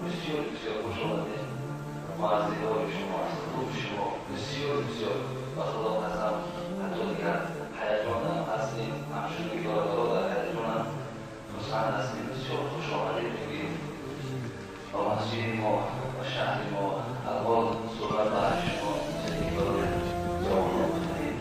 بسیار بسیار خوشآمده معزیهای شما است. روح شما بسیار بسیار و خدا قسم حتی دیگر هیجان هم هستیم، همچون که دارا در هیجان هم خصوصا هستیم. بسیار خوشآمده میگیم و مسجد ما و شهر ما اول صحبت برای شما زندگی برای جوانان بخیر.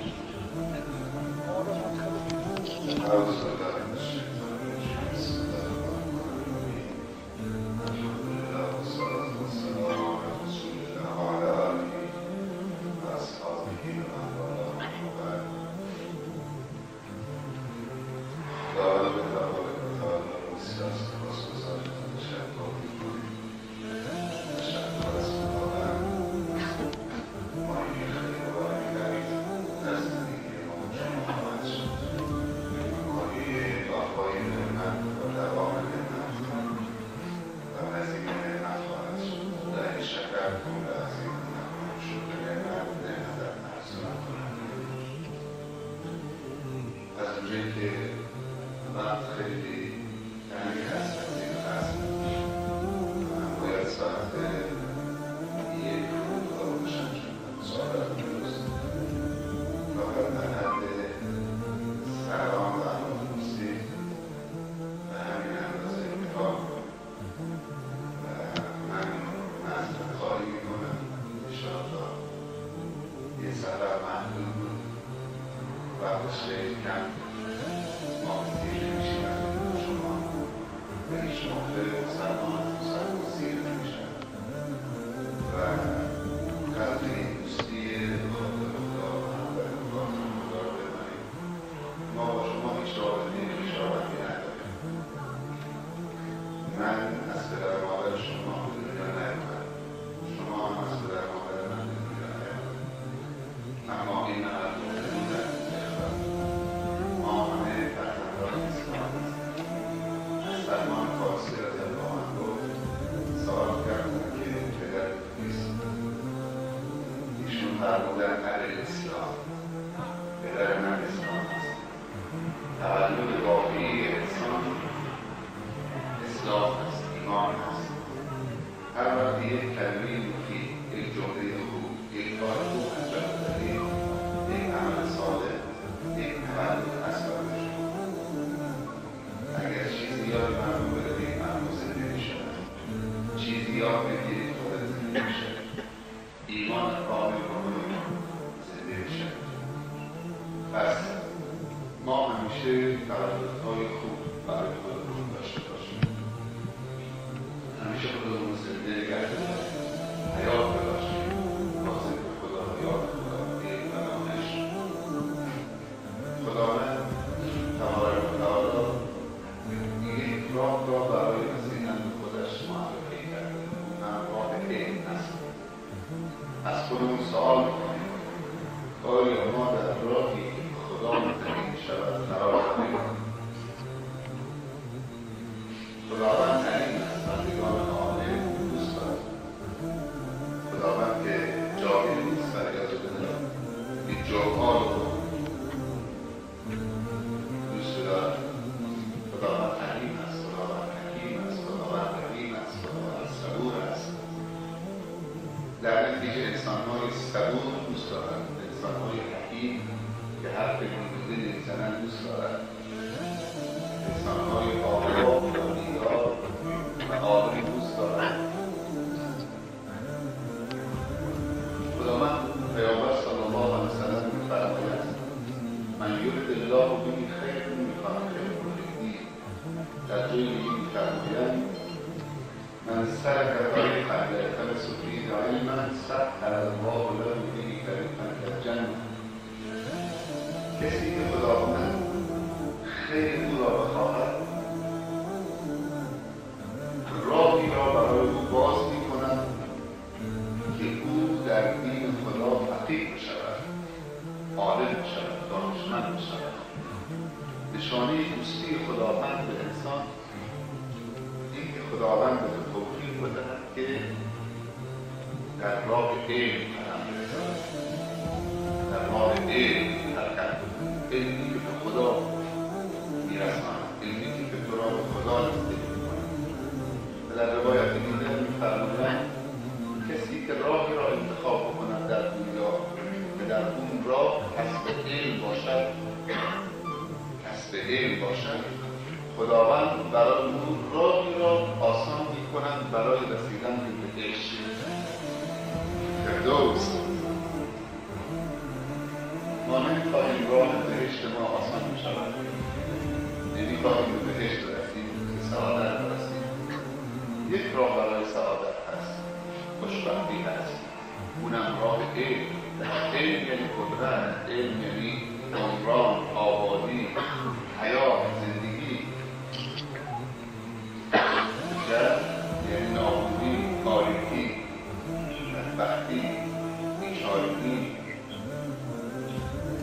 در روایت دیگر یک راه برای سعادت هست، خوشبختی هست، اونم راه علم. علم یعنی قدرت، علم یعنی عمران، آبادی، حیات، زندگی. جهل یعنی نابودی، تاریکی، بدبختی، بیچارگی.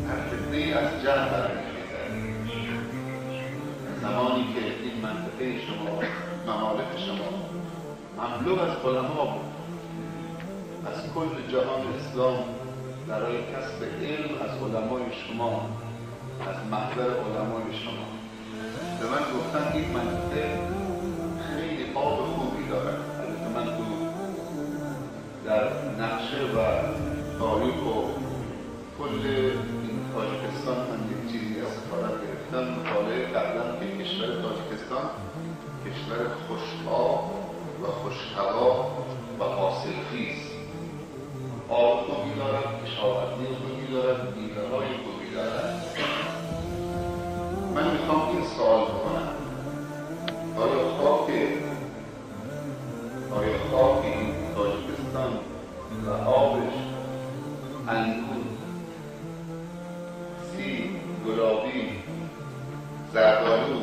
هر فتنه‌ای از جهل برمی‌خیزد. زمانی که این منطقه شما، ممالک شما مملو از علما بود، از کل جهان اسلام برای کسب علم از علمای شما، از محضر علمای شما به من گفتن این منطقه خیلی آب خوبی دارد. البته من تو در نقشه و تاریخ و کل این تاجیکستان من یک چیزی از سفارت گرفتم، مطالعه کردم که کشور تاجیکستان کشور خوش‌آب و خوش‌هوا و حاصلخیز، آب خوبی دارد، کشاورزی خوبی دارد، میوه‌های خوبی دارد. من میخوام این سوال بکنم: آیا خاک این تاجیکستان و آبش، انگور، سیب، گلابی، زردآلو،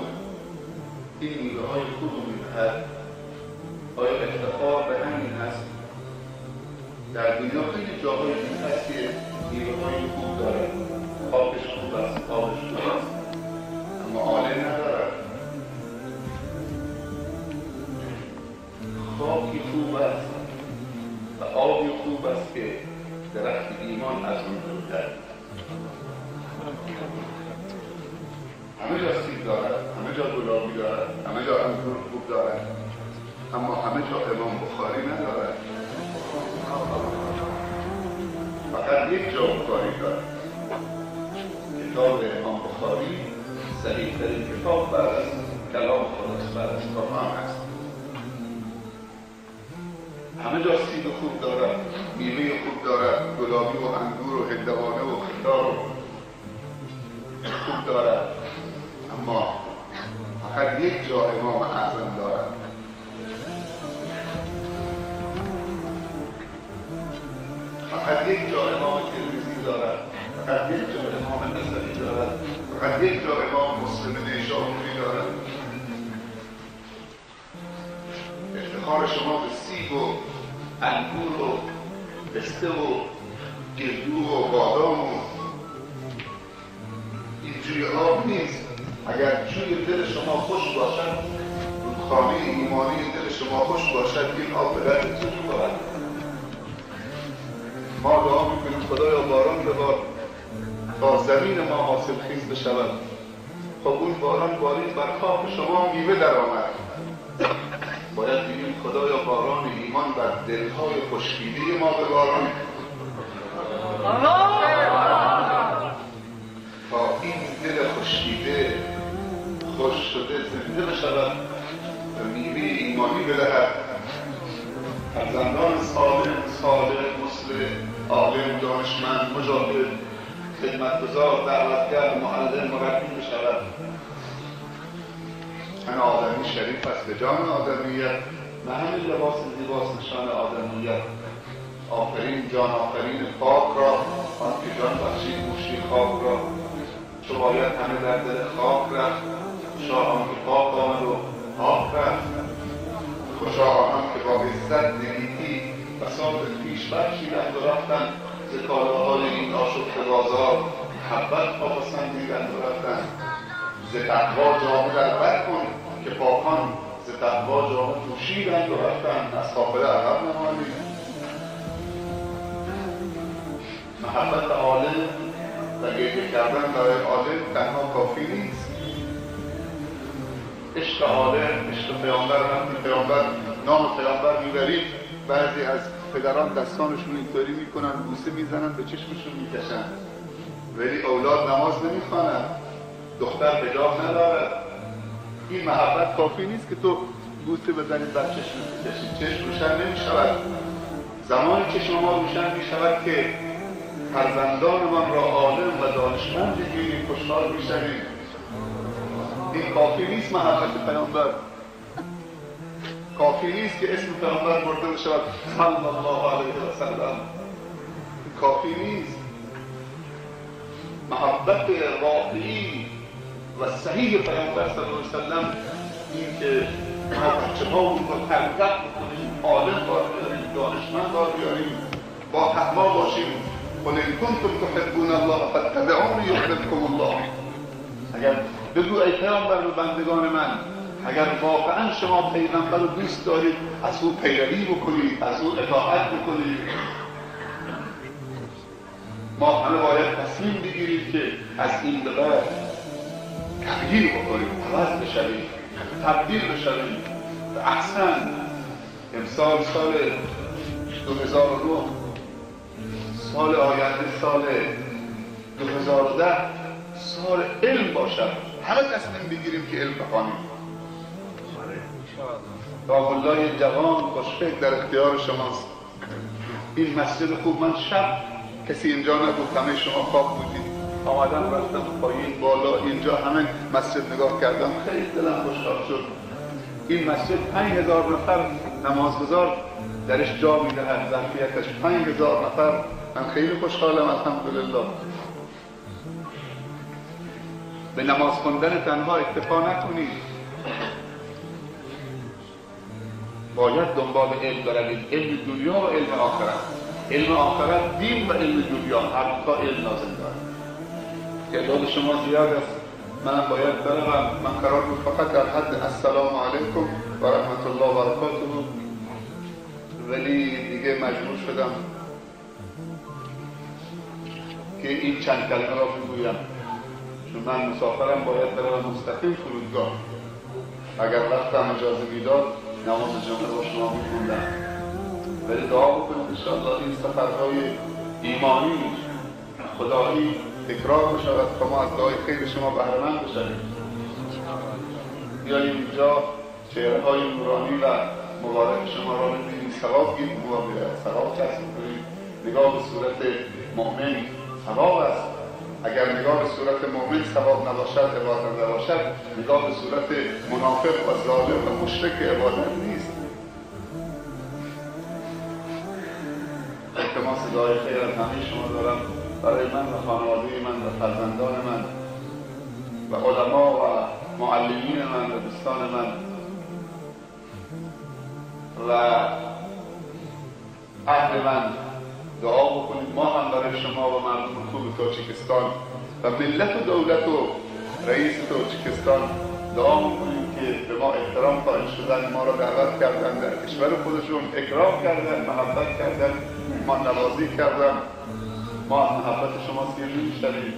این میوه‌های خوب رو میدهد؟ آیا افتخار به همین هست؟ در دنیا خیلی جاهای این هست که میوه‌های خوب دارد، خاکش خوب است، آبش خوب است، اما آله ندارد. خاکی خوب است و آبی خوب است که درخت ایمان از اون دارد. همه جا سیب دارد، همه جا گلابی دارد، همه جا انگور خوب دارد، اما همه جا امام بخاری ندارد. فقط یک جا بخاری دارد. کتاب امام بخاری صحیح ترین کتاب بعد از کلام خداست، بعد از قرآن است. همه جا سیب خوب دارد، میوه خوب دارد، گلابی و انگور و هندوانه و خیار خوب دارد، اما فقط یک جا امام اعظم دارد. فقط یک جا امام ترمذی دارد، فقط یک جا امام نسائی دارد، فقط یک جا امام مسلم نیشابوری دارد. افتخار شما به سیب و انگور و پسته و گردو و بادام و اینجوری آب نیست. اگر جوی دل شما خوش باشد، رودخانه ایمانی دل شما خوش باشد، این آب به دردتون می‌خورد. ما دعا میکنیم خدایا باران ببار تا زمین ما حاصلخیز بشود. خب اون باران بارید بر کاخ شما میوه در آمد. باید بگیم خدایا باران ایمان بر دلهای خشکیده ما بباران تا این دل خشکیده خوش شده زنده بشود و میوه ایمانی بدهد. فرزندان سالم، صالح، مسلم، عالم، دانشمند، مجاهد، خدمتگزار، دعوتگر، معلم، مربی بشود. تن آدمی شریف است به جان آدمیت، نه همین لباس زیباس نشان آدمیت. آفرین جان آفرین پاک را، آن که جان بخشید گوشی خاک را. چو باید همه در دل خاک رفت، خوشا آن که پاک آمد و پاک رفت. خوشا آنان که با عزت نگیتی بساط پیش برچیدند و رفتند ز کالاهای این آشفته بازار. محبت پاپسندیدند و رفتند. ز تقوا جامه در بر کن که پاکان ز تقوا جامه پوشیدند و رفتند. از قافله عقب نمانید. محبت عالم و گریه کردن برای عالم تنها کافی نیست. عشق عالم، عشق پیامبر، وقتی پیامبر نام پیامبر میبرید بعضی از پدران دستانشون اینطوری میکنن، بوسه میزنن، به چشمشون میکشن، ولی اولاد نماز نمیخوانن، دختر حجاب ندارد. این محبت کافی نیست که تو بوسه بزنید بر چشم بکشید. چشم روشن نمیشود. زمانی چشم ما روشن میشود که فرزندانمان را عالم و دانشمند بگیریم، خوشحال میشویم. این کافی نیست محبت پیامبر. کافی نیست که اسم پیامبر برده بشه صلی الله علیه و سلم، کافی نیست. محبت واقعی و صحیح پیامبر صلی الله علیه و سلم این که ما بچه‌هامون رو تربیت بکنیم، عالم بار بیاریم، دانشمند بار بیاریم، با تقوا باشیم. قل ان کنتم تحبون الله فاتبعونی یحببکم الله. اگر بگو ای پیامبر و بندگان من، اگر واقعا شما پیغمبر رو دوست دارید از او پیروی بکنید، از او اطاعت بکنید. ما همه باید تصمیم بگیرید که از این به بعد تغییر بکنیم، عوض بشویم، تبدیل بشویم به احسن. امسال سال 2009، سال آینده سال 2010 سال علم باشد. همه تصمیم بگیریم که علم بخوانیم. راه‌الله جوان خوشفکر در اختیار شماست. این مسجد خوب، من شب کسی اینجا نبود، همه شما خواب بودید. آمدم رفتم پایین بالا، اینجا همه مسجد نگاه کردم، خیلی دلم خوشحال شد. این مسجد 5000 نفر نمازگزار درش جا میدهد، ظرفیتش 5000 نفر. من خیلی خوشحالم الحمدلله. به نماز خوندن تنها اکتفا نکنید، باید دنبال علم بروید، علم دنیا و علم آخرت. علم آخرت دین و علم دنیا هر دو علم لازم دارد. تعداد شما زیاد است، منم باید بروم. من قرار بود فقط در حد السلام علیکم و رحمت الله و برکاته، ولی دیگه مجبور شدم که این چند کلمه را بگویم، چون من مسافرم، باید بروم مستقیم فرودگاه. اگر وقتم اجازه میداد نماز جمعه با شما می‌خوندم، ولی دعا بکنید انشاءالله این سفرهای ایمانی خدایی تکرار بشود تا ما از دعای خیر شما بهره مند بشویم. بیاییم اینجا چهره‌های نورانی و مبارک شما را ببینیم، ثواب گیریم، ثواب کسب کنیم. نگاه به صورت مؤمن ثواب است. اگر نگاه به صورت مؤمن ثواب نباشد، عبادت نباشد، نگاه به صورت منافق و ظالم و مشرک عبادت نیست. التماس دعای خیر از همه شما دارم برای من و خانواده من و فرزندان من و علما و معلمین من و دوستان من و اهل من. دعا بکنید ما هم برای شما و مردم خوب تاجیکستان و ملت و دولت و رئیس تاجیکستان دعا بکنیم که به ما احترام قائل شدن، ما را دعوت کردن، در کشور خودشون اکرام کردن، محبت کردن، ما نوازی کردن. ما از محبت شما سیر نمی‌شویم.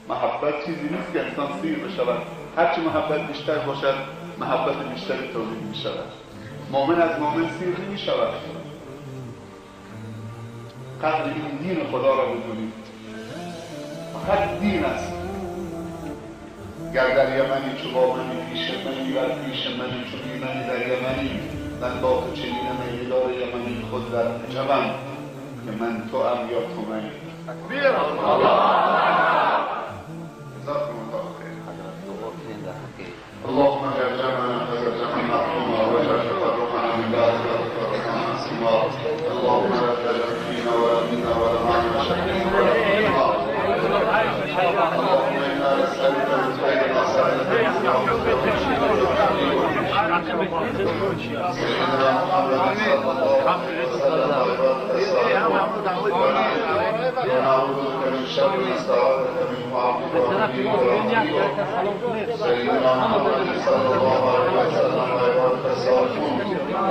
محبت چیزی نیست که انسان سیر بشود. هرچی محبت بیشتر باشد، محبت بیشتری تولید می‌شود. مؤمن از مؤمن سیر نمی‌شود. قدر این دین خدا را بدونید. فقط دین است. گر در یمنی چو با منی، پیش منی و پیش منی چو بی منی در یمنی، من با تو چنینم ای یار یمنی، خود در عجبم که من تو ام یا تو منی. تکبیر الله. جزاکم الله خیر. اللهم اجعل جمعنا خير جمع مرحوما واجعل تفرقنا من بعد تفرقا معصوما. اللهم لا تجعل فينا ولا منا ولا معنا شقيا ولا محروما. اللهم انا نسالك من خير ما سالك سيدنا محمد صلى الله عليه وسلم ونعوذ بك من شر ما استعاذك منه عبدك ورسولك سيدنا محمد صلى الله عليه وسلم وعبادك الصالحون.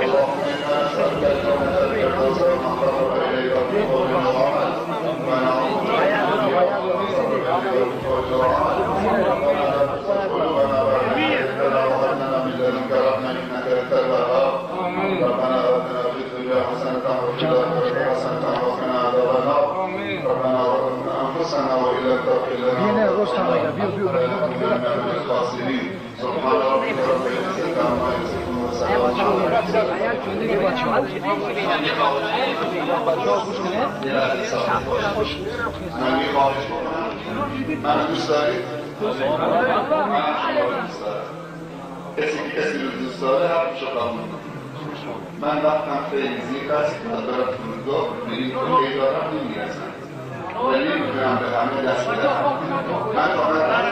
اللهم انا نسالك الجنه الفردوس وما قرب اليك من قول وعمل، ونعوذ بك من ربنا لا تزغ قلوبنا بعد إذ هديتنا وهب لنا من لدنك رحمة إنك أنت الوهاب. ربنا آتنا في الدنيا حسنة وفي الآخرة حسنة وقنا عذاب النار. ربنا ظلمنا أنفسنا وإن لم تغفر لنا وترحمنا من الخاسرين. سبحان ربك رب العزة عما يصفون وسلام على المرسلين. کسی رو دوست داره حرفشو قبول کنه. من وقتم خیلی زیر است و برای فرودگاه بریم که ایدارم نمیرسم و نمیتونم به همه دست بدم. من فقط